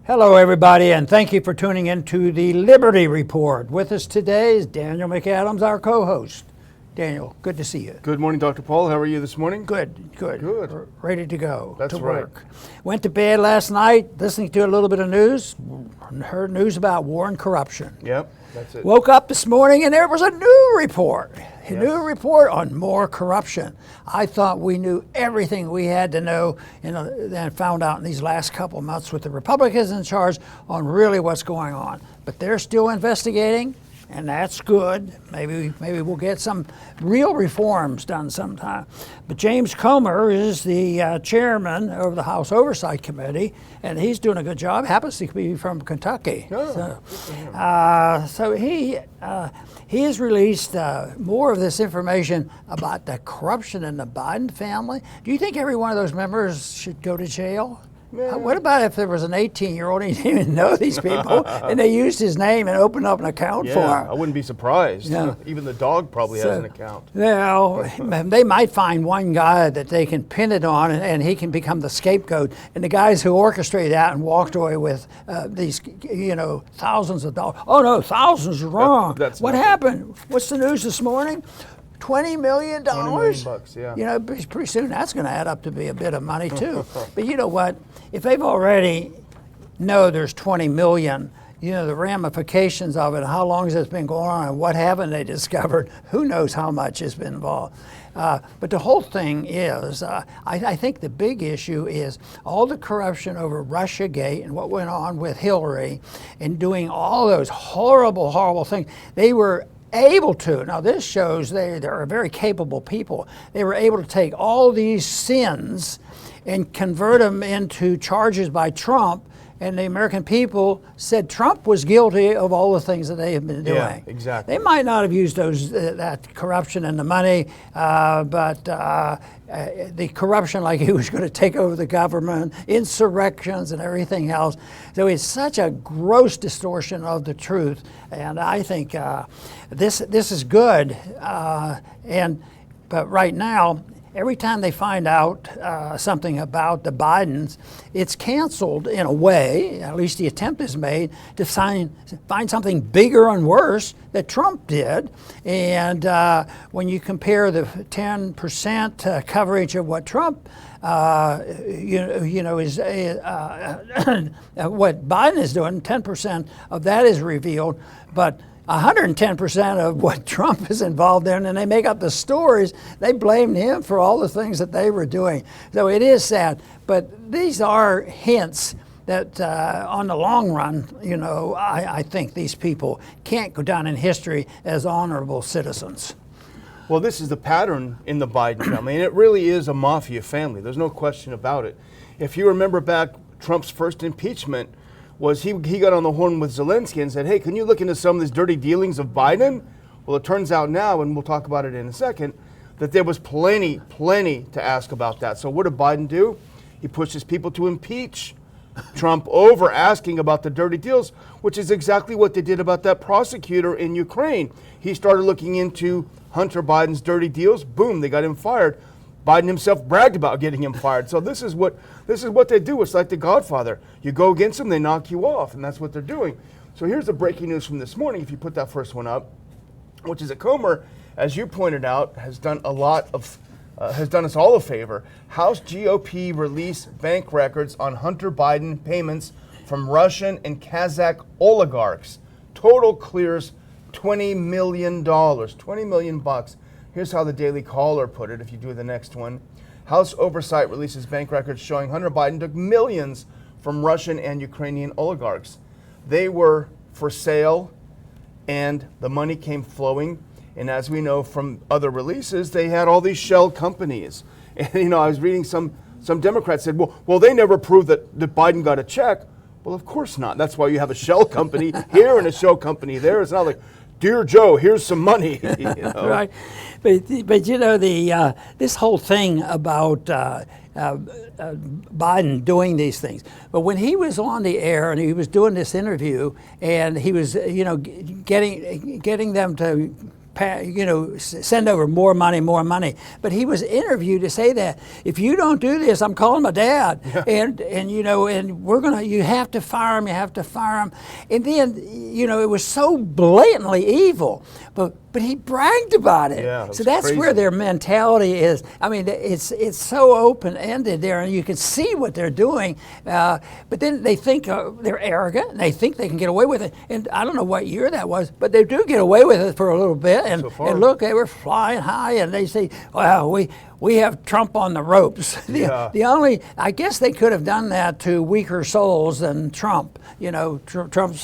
Hello, everybody, and thank you for tuning in to the Liberty Report. With us today is Daniel McAdams, our co-host. Daniel, good to see you. Good morning, Dr. Paul. How are you this morning? Good. Ready to go. That's to right. work. Went to bed last night listening to a little bit of news, heard news about war and corruption. Yep, that's it. Woke up this morning and there was a new report. A new report on more corruption. I thought we knew everything we had to know, and then found out in these last couple of months with the Republicans in charge on really what's going on. But they're still investigating, and that's good. Maybe we'll get some real reforms done sometime. But James Comer is the chairman of the House Oversight Committee, and he's doing a good job. Happens to be from Kentucky. So he has released more of this information about the corruption in the Biden family. Do you think every one of those members should go to jail? What about if there was an 18-year-old and he didn't even know these people, and they used his name and opened up an account for him? I wouldn't be surprised. Yeah. Even the dog probably has an account. Well, they might find one guy that they can pin it on, and he can become the scapegoat. And the guys who orchestrated that and walked away with these, thousands of dollars. Oh no, thousands is wrong. That's what happened? What's the news this morning? $20 million? $20 million, yeah. Pretty soon that's going to add up to be a bit of money too. But you know what? If they've already know there's 20 million, the ramifications of it, how long has this been going on, and what haven't they discovered? Who knows how much has been involved? But the whole thing is, I think the big issue is all the corruption over Russiagate and what went on with Hillary and doing all those horrible, horrible things. They were able to. Now this shows they're very capable people. They were able to take all these sins and convert them into charges by Trump, and the American people said Trump was guilty of all the things that they have been doing. Yeah, exactly. They might not have used that corruption and the money, but the corruption, like he was going to take over the government, insurrections and everything else. So it's such a gross distortion of the truth, and I think this is good. But right now, every time they find out something about the Bidens, it's canceled in a way, at least the attempt is made, to find something bigger and worse that Trump did. And when you compare the 10% coverage of what Trump is what Biden is doing, 10% of that is revealed, but 110% of what Trump is involved in, and they make up the stories. They blamed him for all the things that they were doing. So it is sad, but these are hints that on the long run, I think these people can't go down in history as honorable citizens. Well, this is the pattern in the Biden family, and it really is a mafia family. There's no question about it. If you remember back, Trump's first impeachment was he got on the horn with Zelensky and said, hey, can you look into some of these dirty dealings of Biden? Well, it turns out now, and we'll talk about it in a second, that there was plenty to ask about that. So what did Biden do? He pushed his people to impeach Trump over asking about the dirty deals, which is exactly what they did about that prosecutor in Ukraine. He started looking into Hunter Biden's dirty deals. Boom, they got him fired. Biden himself bragged about getting him fired. So this is what they do. It's like The Godfather. You go against them, they knock you off, and that's what they're doing. So here's the breaking news from this morning, if you put that first one up, which is that Comer, as you pointed out, has done us all a favor. House GOP released bank records on Hunter Biden payments from Russian and Kazakh oligarchs. Total clears $20 million, $20 million bucks. Here's how the Daily Caller put it, if you do the next one. House Oversight releases bank records showing Hunter Biden took millions from Russian and Ukrainian oligarchs. They were for sale, and the money came flowing. And as we know from other releases, they had all these shell companies. And, I was reading some Democrats said, well, they never proved that Biden got a check. Well, of course not. That's why you have a shell company here and a shell company there. It's not like, Dear Joe, here's some money. Right, but this whole thing about Biden doing these things. But when he was on the air and he was doing this interview, and he was, getting them to send over more money. But he was interviewed to say that if you don't do this, I'm calling my dad, and you have to fire him. And then it was so blatantly evil, but he bragged about it. Yeah, so that's crazy. where their mentality is. I mean, it's so open-ended there, and you can see what they're doing. But then they think they're arrogant, and they think they can get away with it. And I don't know what year that was, but they do get away with it for a little bit. And, and look, they were flying high, and they say, "Well, we have Trump on the ropes." I guess they could have done that to weaker souls than Trump. Trump's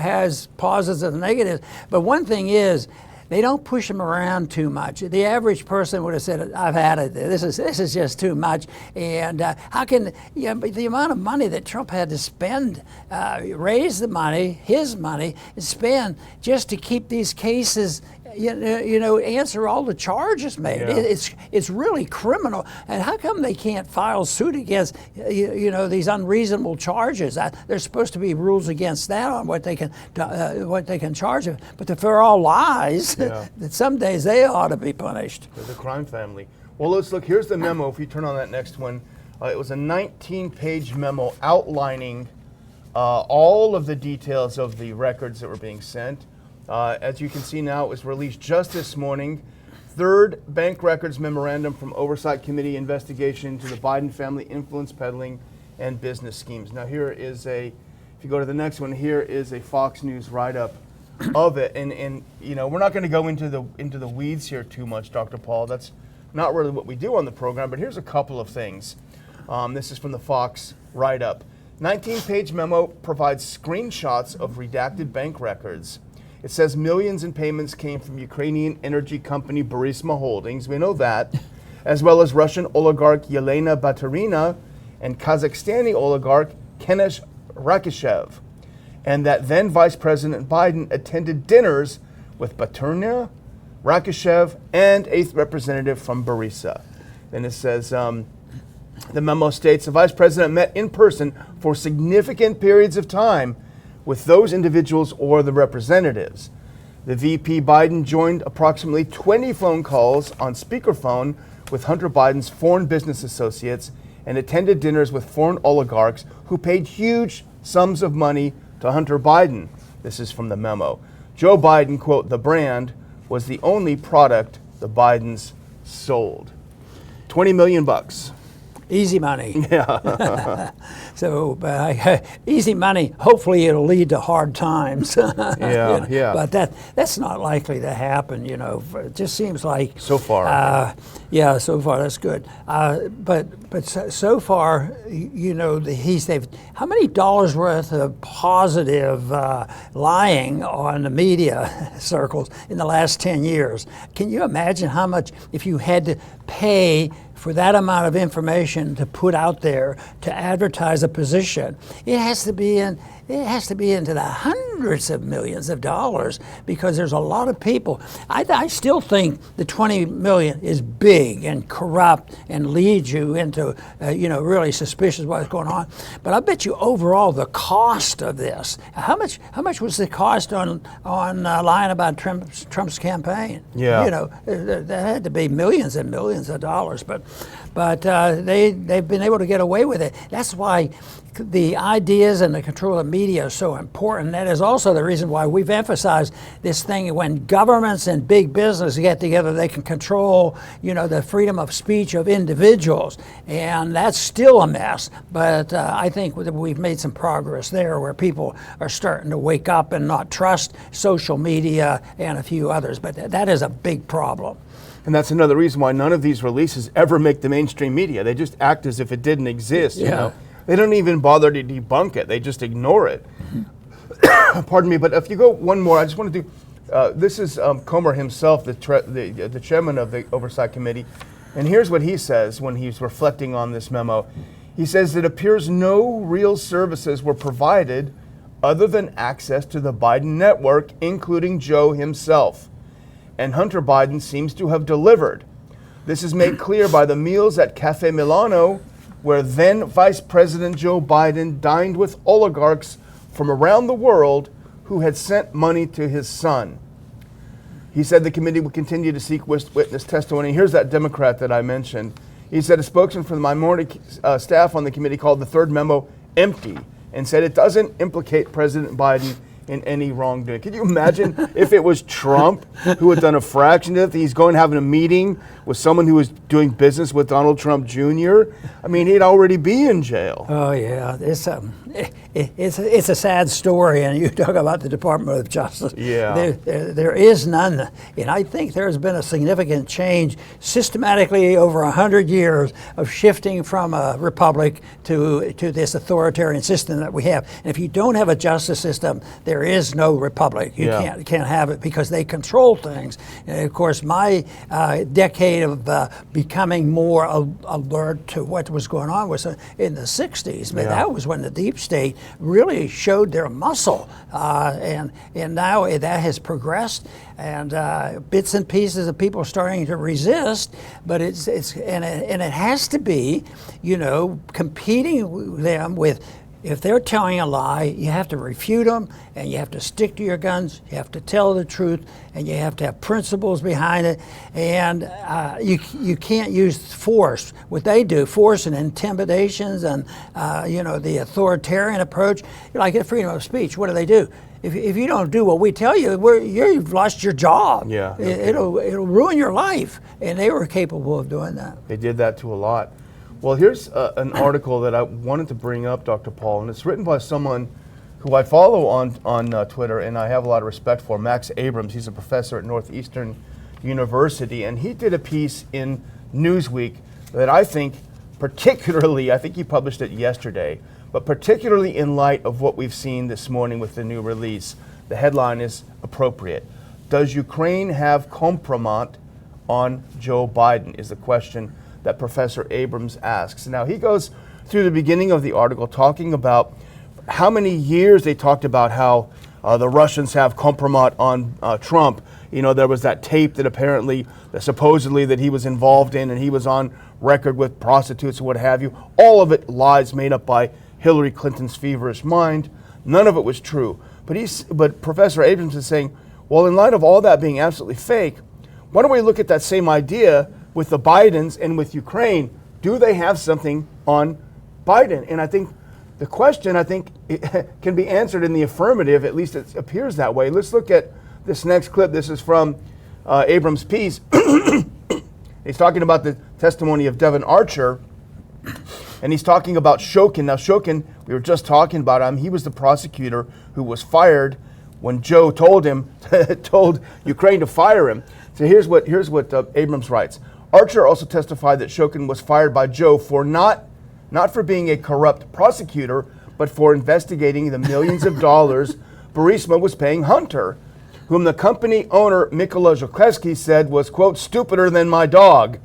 has positives and negatives. But one thing is, they don't push him around too much. The average person would have said, "I've had it. This is just too much." And how can but the amount of money that Trump had to spend, raise the money, his money, and spend just to keep these cases, answer all the charges made. Yeah. It's really criminal. And how come they can't file suit against these unreasonable charges? There's supposed to be rules against that on what they can charge them. But if they're all lies, that some days they ought to be punished. They're the crime family. Well, let's look. Here's the memo. If you turn on that next one, it was a 19-page memo outlining all of the details of the records that were being sent. As you can see now, it was released just this morning. Third bank records memorandum from Oversight Committee investigation into the Biden family influence peddling and business schemes. Now here is if you go to the next one, here is a Fox News write-up of it. And we're not going to go into the weeds here too much, Dr. Paul. That's not really what we do on the program, but here's a couple of things. This is from the Fox write-up. 19-page memo provides screenshots of redacted bank records. It says millions in payments came from Ukrainian energy company Burisma Holdings, we know that, as well as Russian oligarch Yelena Baturina and Kazakhstani oligarch Kenesh Rakishev, and that then Vice President Biden attended dinners with Baturina, Rakishev, and 8th representative from Burisma. Then it says, the memo states the Vice President met in person for significant periods of time with those individuals or the representatives. The VP Biden joined approximately 20 phone calls on speakerphone with Hunter Biden's foreign business associates and attended dinners with foreign oligarchs who paid huge sums of money to Hunter Biden. This is from the memo. Joe Biden, quote, "the brand was the only product the Bidens sold." 20 million bucks. Easy money. Yeah. So easy money. Hopefully, it'll lead to hard times. Yeah. But that's not likely to happen. It just seems like so far. So far that's good. But so far, they've how many dollars worth of positive lying on the media circles in the last 10 years? Can you imagine how much if you had to pay for that amount of information to put out there to advertise a position? It has to be into the hundreds of millions of dollars because there's a lot of people. I still think the 20 million is big and corrupt and leads you into really suspicious of what's going on. But I bet you overall the cost of this. How much was the cost on lying about Trump's campaign? Yeah. That had to be millions and millions of dollars. But they've been able to get away with it. That's why the ideas and the control of the media are so important. That is also the reason why we've emphasized this thing. When governments and big business get together, they can control, the freedom of speech of individuals. And that's still a mess. But I think we've made some progress there where people are starting to wake up and not trust social media and a few others. But that is a big problem. And that's another reason why none of these releases ever make the mainstream media. They just act as if it didn't exist. They don't even bother to debunk it. They just ignore it. Pardon me, but if you go one more, I just want to do, this is Comer himself, the chairman of the Oversight Committee. And here's what he says when he's reflecting on this memo. He says, "It appears no real services were provided other than access to the Biden network, including Joe himself. And Hunter Biden seems to have delivered. This is made clear by the meals at Cafe Milano, where then Vice President Joe Biden dined with oligarchs from around the world who had sent money to his son." He said the committee would continue to seek witness testimony. Here's that Democrat that I mentioned. He said a spokesman for the minority staff on the committee called the third memo empty and said it doesn't implicate President Biden in any wrongdoing. Can you imagine if it was Trump who had done a fraction of it? He's going having a meeting with someone who was doing business with Donald Trump Jr. I mean, he'd already be in jail. Oh yeah, it's a sad story, and you talk about the Department of Justice. Yeah, there is none, and I think there's been a significant change systematically over 100 years of shifting from a republic to this authoritarian system that we have. And if you don't have a justice system, there is no republic. You can't have it because they control things. And of course, my decade of becoming more alert to what was going on was in the 60s. But that was when the deep state really showed their muscle, and now that has progressed, and bits and pieces of people starting to resist. But it has to be, competing them with. If they're telling a lie, you have to refute them, and you have to stick to your guns, you have to tell the truth, and you have to have principles behind it, and you can't use force. What they do, force and intimidations and, the authoritarian approach, like at freedom of speech, what do? If you don't do what we tell you, you've lost your job. Yeah, It'll ruin your life, and they were capable of doing that. They did that to a lot. Well, here's an article that I wanted to bring up, Dr. Paul, and it's written by someone who I follow on Twitter, and I have a lot of respect for, Max Abrahms. He's a professor at Northeastern University, and he did a piece in Newsweek that I think particularly, I think he published it yesterday, but particularly in light of what we've seen this morning with the new release, the headline is appropriate. Does Ukraine have kompromat on Joe Biden, is the question that Professor Abrahms asks. Now, he goes through the beginning of the article talking about how many years they talked about how the Russians have kompromat on Trump. There was that tape that apparently, supposedly that he was involved in, and he was on record with prostitutes and what have you. All of it lies made up by Hillary Clinton's feverish mind. None of it was true. But Professor Abrahms is saying, well, in light of all that being absolutely fake, why don't we look at that same idea with the Bidens and with Ukraine? Do they have something on Biden? And I think the question, it can be answered in the affirmative, at least it appears that way. Let's look at this next clip. This is from Abrams' piece. He's talking about the testimony of Devin Archer, and he's talking about Shokin. Now, Shokin, we were just talking about him. He was the prosecutor who was fired when Joe told Ukraine to fire him. So here's what Abrams writes. Archer also testified that Shokin was fired by Joe for not for being a corrupt prosecutor, but for investigating the millions of dollars Burisma was paying Hunter, whom the company owner Mykola Zhukleski said was, quote, stupider than my dog.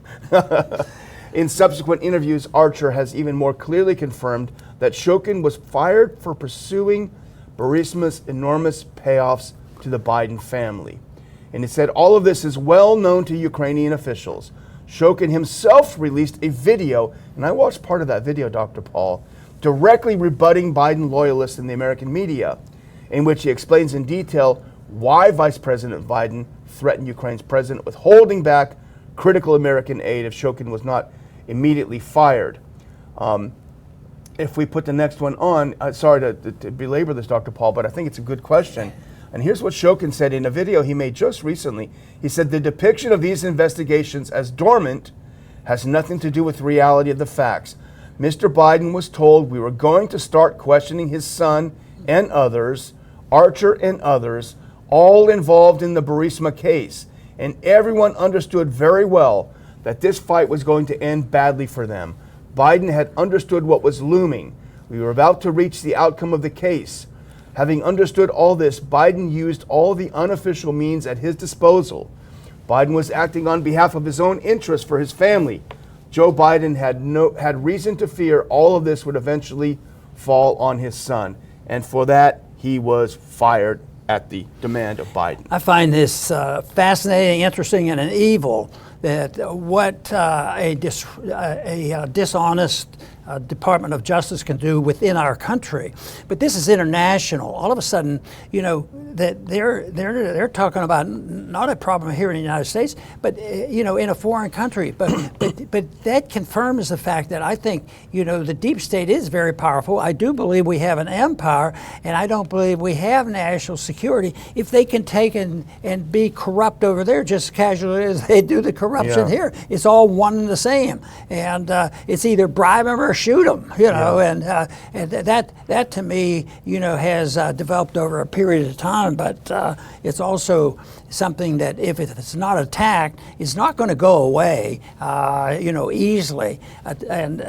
In subsequent interviews, Archer has even more clearly confirmed that Shokin was fired for pursuing Burisma's enormous payoffs to the Biden family. And he said all of this is well known to Ukrainian officials. Shokin himself released a video, and I watched part of that video, Dr. Paul, directly rebutting Biden loyalists in the American media, in which he explains in detail why Vice President Biden threatened Ukraine's president with holding back critical American aid if Shokin was not immediately fired. If we put the next one on, sorry to belabor this, Dr. Paul, but I think it's a good question. And here's what Shokin said in a video he made just recently. He said, the depiction of these investigations as dormant has nothing to do with the reality of the facts. Mr. Biden was told we were going to start questioning his son and others, Archer and others, all involved in the Burisma case. And everyone understood very well that this fight was going to end badly for them. Biden had understood what was looming. We were about to reach the outcome of the case. Having understood all this, Biden used all the unofficial means at his disposal. Biden was acting on behalf of his own interests for his family. Joe Biden had reason to fear all of this would eventually fall on his son. And for that, he was fired at the demand of Biden. I find this fascinating, interesting, and an evil that what a dishonest Department of Justice can do within our country, but this is international. All of a sudden, you know, that they're talking about not a problem here in the United States, but you know, in a foreign country. But that confirms the fact that I think, you know, the deep state is very powerful. I do believe we have an empire, and I don't believe we have national security if they can take and be corrupt over there just as casually as they do the corruption here. It's all one and the same, and it's either bribe them or shoot them, you know, and that to me, you know, has developed over a period of time. But it's also something that if it's not attacked, it's not going to go away, you know, easily. And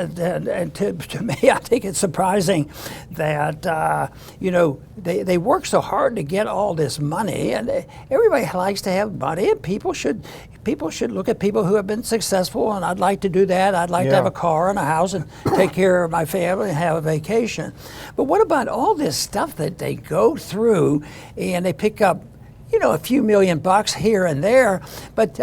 to me, I think it's surprising that you know, they work so hard to get all this money, and everybody likes to have money, and people should look at people who have been successful, and I'd like to do that. I'd like to have a car and a house and take care of my family and have a vacation. But what about all this stuff that they go through and they pick up, you know, a few $1,000,000 here and there, but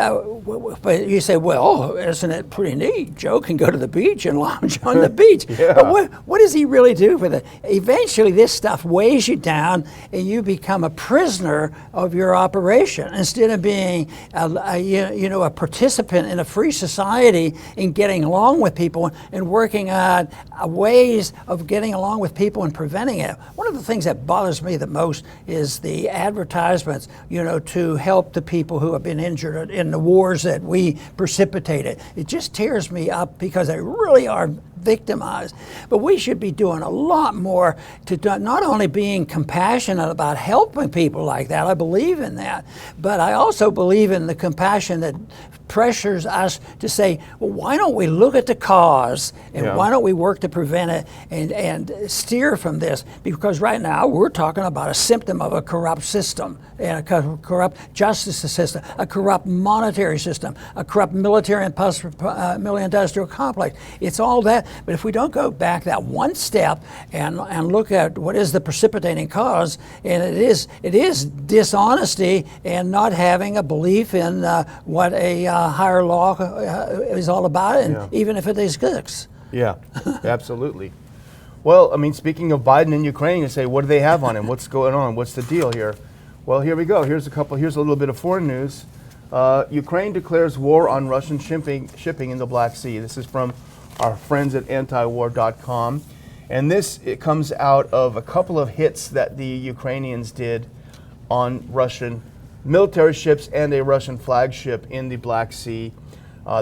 you say, well, isn't it pretty neat? Joe can go to the beach and lounge on the beach. But what does he really do with it? Eventually, this stuff weighs you down, and you become a prisoner of your operation instead of being, a participant in a free society and getting along with people and working on ways of getting along with people and preventing it. One of the things that bothers me the most is the advertisements, you know, to help the people who have been injured in the wars that we precipitated. It just tears me up because they really are victimized. But we should be doing a lot more to not only being compassionate about helping people like that, I believe in that, but I also believe in the compassion that pressures us to say, well, why don't we look at the cause and why don't we work to prevent it and steer from this? Because right now we're talking about a symptom of a corrupt system and a corrupt justice system, a corrupt monetary system, a corrupt military and military-industrial complex. It's all that. But if we don't go back that one step and look at what is the precipitating cause, and it is dishonesty and not having a belief in what a higher law is all about, and even if it exists. Yeah, absolutely. Well, I mean, speaking of Biden and Ukraine, you say, what do they have on him? What's going on? What's the deal here? Well, here we go. Here's a little bit of foreign news. Ukraine declares war on Russian shipping in the Black Sea. This is from our friends at antiwar.com. And it comes out of a couple of hits that the Ukrainians did on Russian military ships and a Russian flagship in the Black Sea.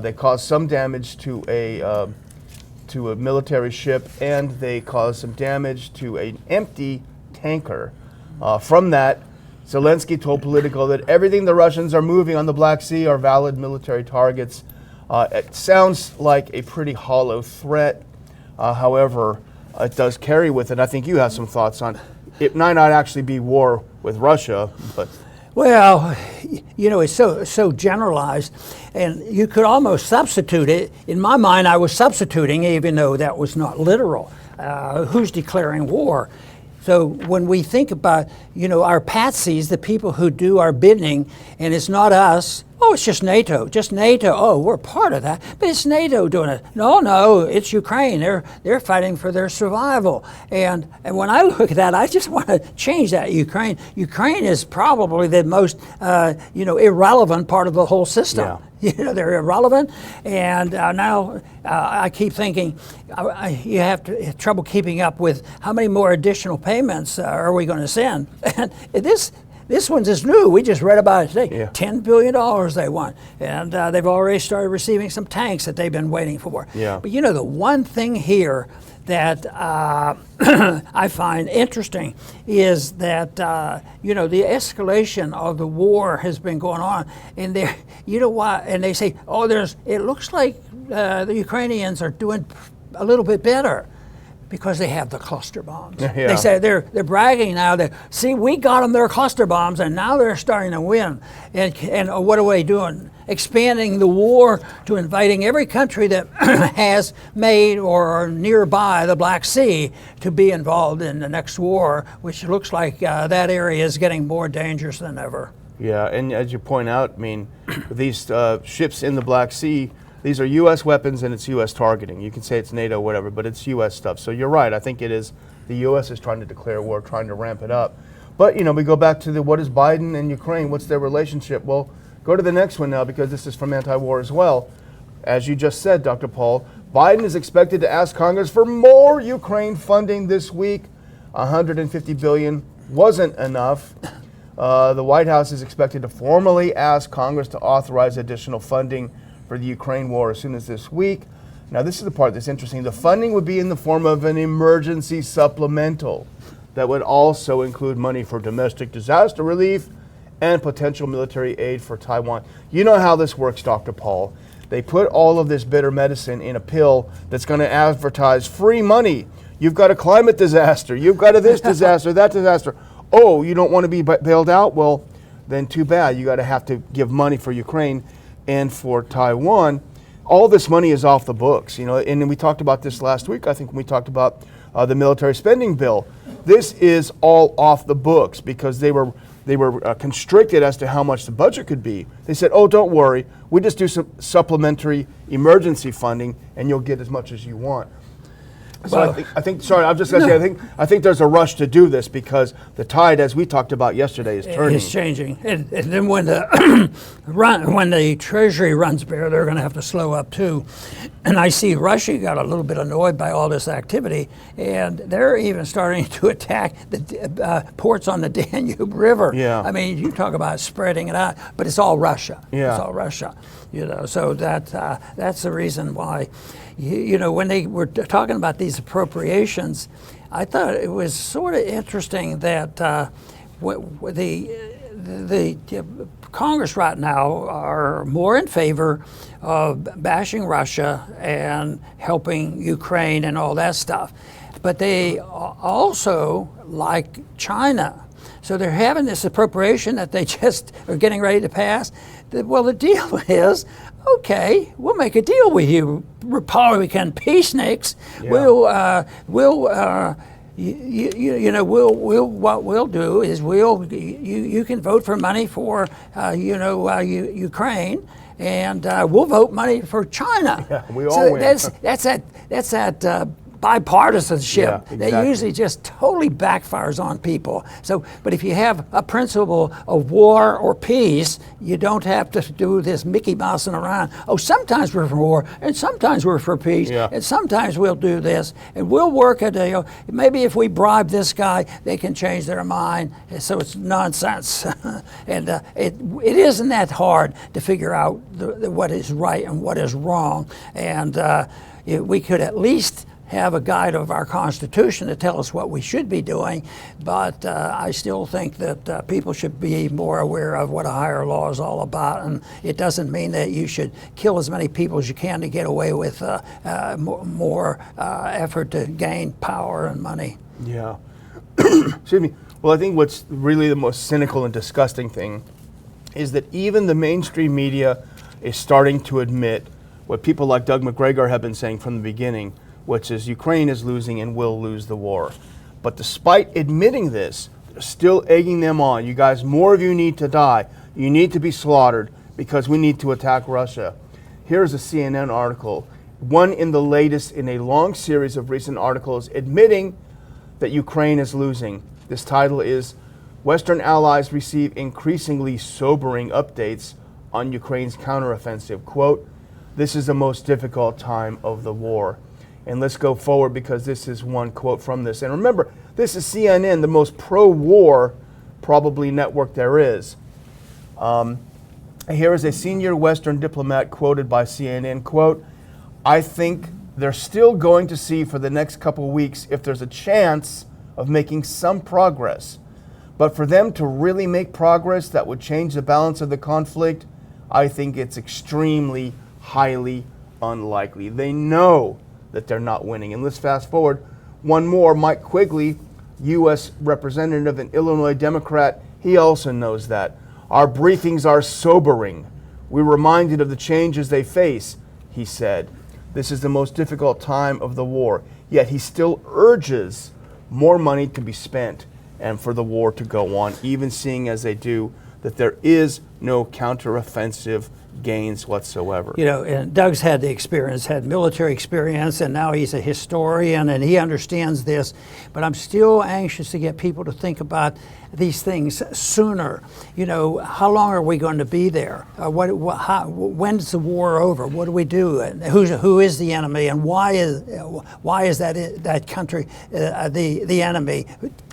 They caused some damage to a military ship, and they caused some damage to an empty tanker. From that, Zelensky told Politico that everything the Russians are moving on the Black Sea are valid military targets. It sounds like a pretty hollow threat. However, it does carry with it, I think you have some thoughts on it might not actually be war with Russia, but... Well, you know, it's so generalized, and you could almost substitute it. In my mind, I was substituting, even though that was not literal. Who's declaring war? So when we think about, you know, our patsies, the people who do our bidding, and it's not us, oh, it's just NATO, oh, we're part of that, but it's NATO doing it. No, it's Ukraine, they're fighting for their survival. And when I look at that, I just want to change that. Ukraine is probably the most, irrelevant part of the whole system. Yeah. You know, they're irrelevant, and now I keep thinking you have trouble keeping up with how many more additional payments are we going to send. And this one's is new. We just read about it today. Yeah. $10 billion they want, and they've already started receiving some tanks that they've been waiting for. Yeah. But you know, the one thing here that I find interesting is that the escalation of the war has been going on, and and they say, it looks like the Ukrainians are doing a little bit better because they have the cluster bombs. Yeah. They say they're bragging now that, see, we got them their cluster bombs, and now they're starting to win. And what are they doing? Expanding the war to inviting every country that has made or are nearby the Black Sea to be involved in the next war, which looks like that area is getting more dangerous than ever. Yeah, and as you point out, I mean, these ships in the Black Sea, these are U.S. weapons and it's U.S. targeting. You can say it's NATO, whatever, but it's U.S. stuff. So you're right. I think it is the U.S. is trying to declare war, trying to ramp it up. But, you know, we go back to what is Biden and Ukraine? What's their relationship? Well, go to the next one now, because this is from Anti-War as well. As you just said, Dr. Paul, Biden is expected to ask Congress for more Ukraine funding this week. $150 billion wasn't enough. The White House is expected to formally ask Congress to authorize additional funding for the Ukraine war as soon as this week. Now, this is the part that's interesting. The funding would be in the form of an emergency supplemental that would also include money for domestic disaster relief and potential military aid for Taiwan. You know how this works, Dr. Paul. They put all of this bitter medicine in a pill that's going to advertise free money. You've got a climate disaster. You've got a this disaster, that disaster. Oh, you don't want to be bailed out? Well, then too bad. You got to have to give money for Ukraine and for Taiwan. All this money is off the books, you know. And we talked about this last week, I think, when we talked about the military spending bill. This is all off the books because they were constricted as to how much the budget could be. They said, oh, don't worry, we just do some supplementary emergency funding and you'll get as much as you want. So Well, I think, sorry, I'm just going to say, I think there's a rush to do this because the tide, as we talked about yesterday, is turning. It's changing, and then when the when the Treasury runs bare, they're going to have to slow up too. And I see Russia got a little bit annoyed by all this activity, and they're even starting to attack the ports on the Danube River. Yeah. I mean, you talk about spreading it out, but it's all Russia. Yeah. It's all Russia. You know, so that's the reason why. You know, when they were talking about these appropriations, I thought it was sort of interesting that the Congress right now are more in favor of bashing Russia and helping Ukraine and all that stuff, but they also like China. So they're having this appropriation that they just are getting ready to pass. Well, the deal is, okay, we'll make a deal with you, Republican peaceniks. Yeah. What we'll do is you can vote for money for Ukraine, and we'll vote money for China. Yeah, we all win. That's that bipartisanship Yeah, that exactly. usually just totally backfires on people. So, but if you have a principle of war or peace, you don't have to do this Mickey Mousing around. Oh, sometimes we're for war, and sometimes we're for peace, Yeah. and sometimes we'll do this, and we'll work a deal. Maybe if we bribe this guy, they can change their mind. So it's nonsense, and it isn't that hard to figure out what is right and what is wrong, and we could at least have a guide of our Constitution to tell us what we should be doing, but I still think that people should be more aware of what a higher law is all about, and it doesn't mean that you should kill as many people as you can to get away with more effort to gain power and money. Yeah. Excuse me. Well, I think what's really the most cynical and disgusting thing is that even the mainstream media is starting to admit what people like Doug McGregor have been saying from the beginning, which is Ukraine is losing and will lose the war. But despite admitting this, they're still egging them on. You guys, more of you need to die. You need to be slaughtered because we need to attack Russia. Here's a CNN article, one in the latest in a long series of recent articles admitting that Ukraine is losing. This title is Western Allies Receive Increasingly Sobering Updates on Ukraine's Counteroffensive. Quote, this is the most difficult time of the war. And let's go forward because this is one quote from this. And remember, this is CNN, the most pro-war probably network there is. Here is a senior Western diplomat quoted by CNN, quote, I think they're still going to see for the next couple of weeks if there's a chance of making some progress. But for them to really make progress that would change the balance of the conflict, I think it's extremely, highly unlikely. They know that they're not winning. And let's fast forward one more. Mike Quigley, U.S. representative and Illinois Democrat, he also knows that. Our briefings are sobering. We're reminded of the changes they face, he said. This is the most difficult time of the war. Yet he still urges more money to be spent and for the war to go on, even seeing as they do that there is no counteroffensive gains whatsoever. You know, and Doug's had the experience, had military experience, and now he's a historian and he understands this. But I'm still anxious to get people to think about these things sooner. You know, how long are we going to be there? When's the war over? What do we do? And who is the enemy? And why is that country the enemy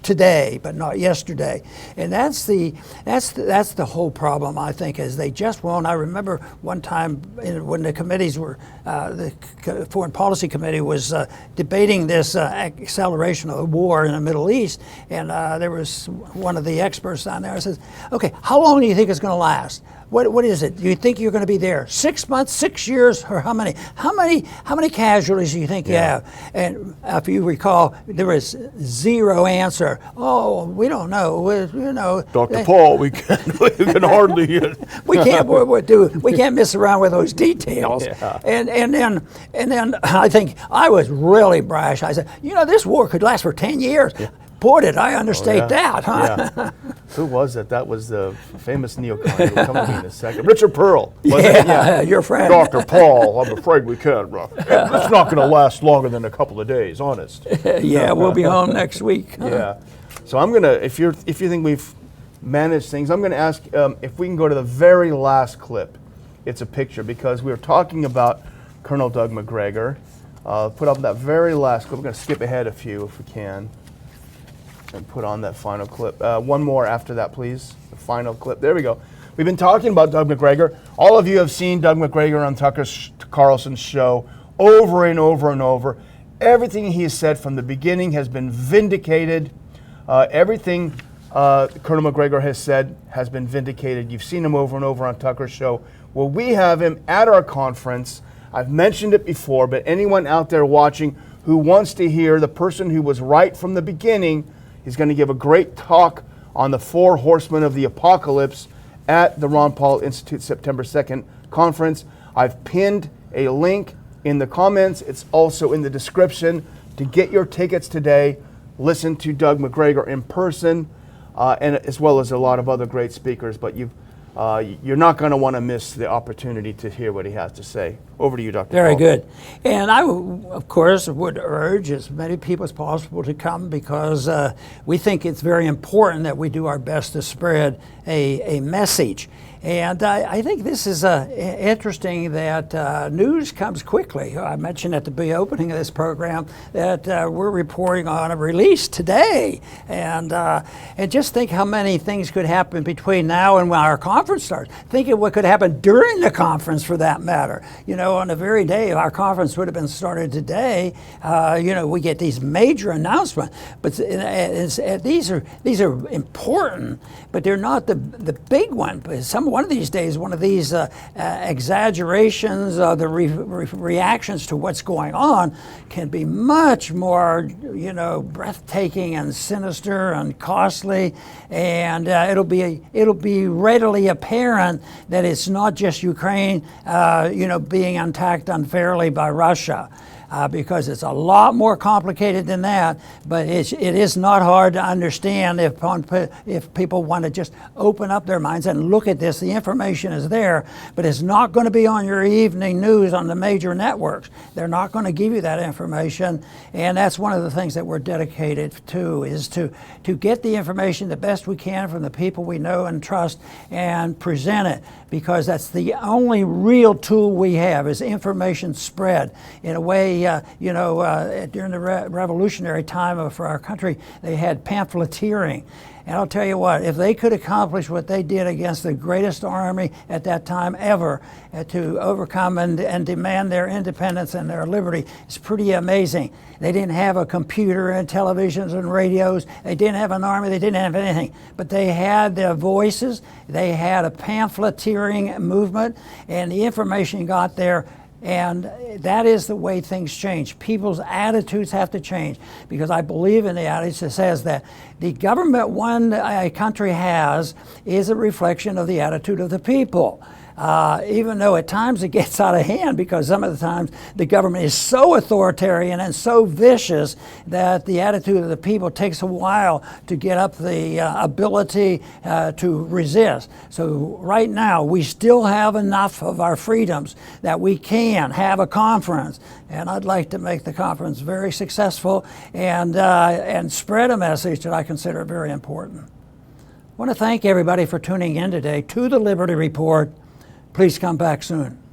today, but not yesterday? And that's the whole problem, I think, is they just won't. I remember one time when the committees were, the Foreign Policy Committee was debating this acceleration of the war in the Middle East, and there was one of the experts down there says, okay, how long do you think it's going to last? What is it? Do you think you're going to be there 6 months, 6 years, or how many? How many casualties do you think you have? And if you recall, there was zero answer. Oh, we don't know. You know, Dr. Paul, we can hardly. we can't mess around with those details. Yeah. And then I think I was really brash. I said, you know, this war could last for 10 years. Yeah. Boy, did I understate that, huh? Yeah. Who was it? That was the famous neocon. He'll come to me in a second. Richard Pearl. Yeah, your friend. Dr. Paul, I'm afraid we can't. It's not going to last longer than a couple of days, honest. Yeah, we'll be home next week. Yeah. So I'm going to, if you think we've managed things, I'm going to ask if we can go to the very last clip. It's a picture, because we were talking about Colonel Doug Macgregor. Put up that very last clip. We're going to skip ahead a few if we can. And put on that final clip. One more after that, please. The final clip. There we go. We've been talking about Doug Macgregor. All of you have seen Doug Macgregor on Tucker Carlson's show over and over and over. Everything he has said from the beginning has been vindicated. Everything Colonel Macgregor has said has been vindicated. You've seen him over and over on Tucker's show. Well, we have him at our conference. I've mentioned it before, but anyone out there watching who wants to hear the person who was right from the beginning, he's going to give a great talk on the 4 horsemen of the apocalypse at the Ron Paul Institute September 2nd conference. I've pinned a link in the comments. It's also in the description to get your tickets today. Listen to Doug Macgregor in person, and as well as a lot of other great speakers. But you're not going to want to miss the opportunity to hear what he has to say. Over to you, Dr. Very Paul. good. And I, of course, would urge as many people as possible to come, because we think it's very important that we do our best to spread a message. And I think this is interesting that news comes quickly. I mentioned at the opening of this program that we're reporting on a release today. And just think how many things could happen between now and when our conference starts. Think of what could happen during the conference, for that matter. You know, on the very day our conference would have been started today, you know, we get these major announcements. But these are important, but they're not the big one. One of these days, one of these exaggerations, the reactions to what's going on can be much more, you know, breathtaking and sinister and costly, and it'll be readily apparent that it's not just Ukraine, you know, being attacked unfairly by Russia. Because it's a lot more complicated than that, but it is not hard to understand if people want to just open up their minds and look at this. The information is there, but it's not going to be on your evening news on the major networks. They're not going to give you that information, and that's one of the things that we're dedicated to, is to get the information the best we can from the people we know and trust and present it, because that's the only real tool we have, is information spread in a way. You know, during the revolutionary time for our country, they had pamphleteering. And I'll tell you what, if they could accomplish what they did against the greatest army at that time ever, to overcome and demand their independence and their liberty, it's pretty amazing. They didn't have a computer and televisions and radios. They didn't have an army. They didn't have anything. But they had their voices. They had a pamphleteering movement, and the information got there. And that is the way things change. People's attitudes have to change, because I believe in the adage that says that the government one country has is a reflection of the attitude of the people. even though at times it gets out of hand, because some of the times the government is so authoritarian and so vicious that the attitude of the people takes a while to get up the ability to resist. So right now we still have enough of our freedoms that we can have a conference, and I'd like to make the conference very successful and spread a message that I consider very important. I want to thank everybody for tuning in today to the Liberty Report. Please come back soon.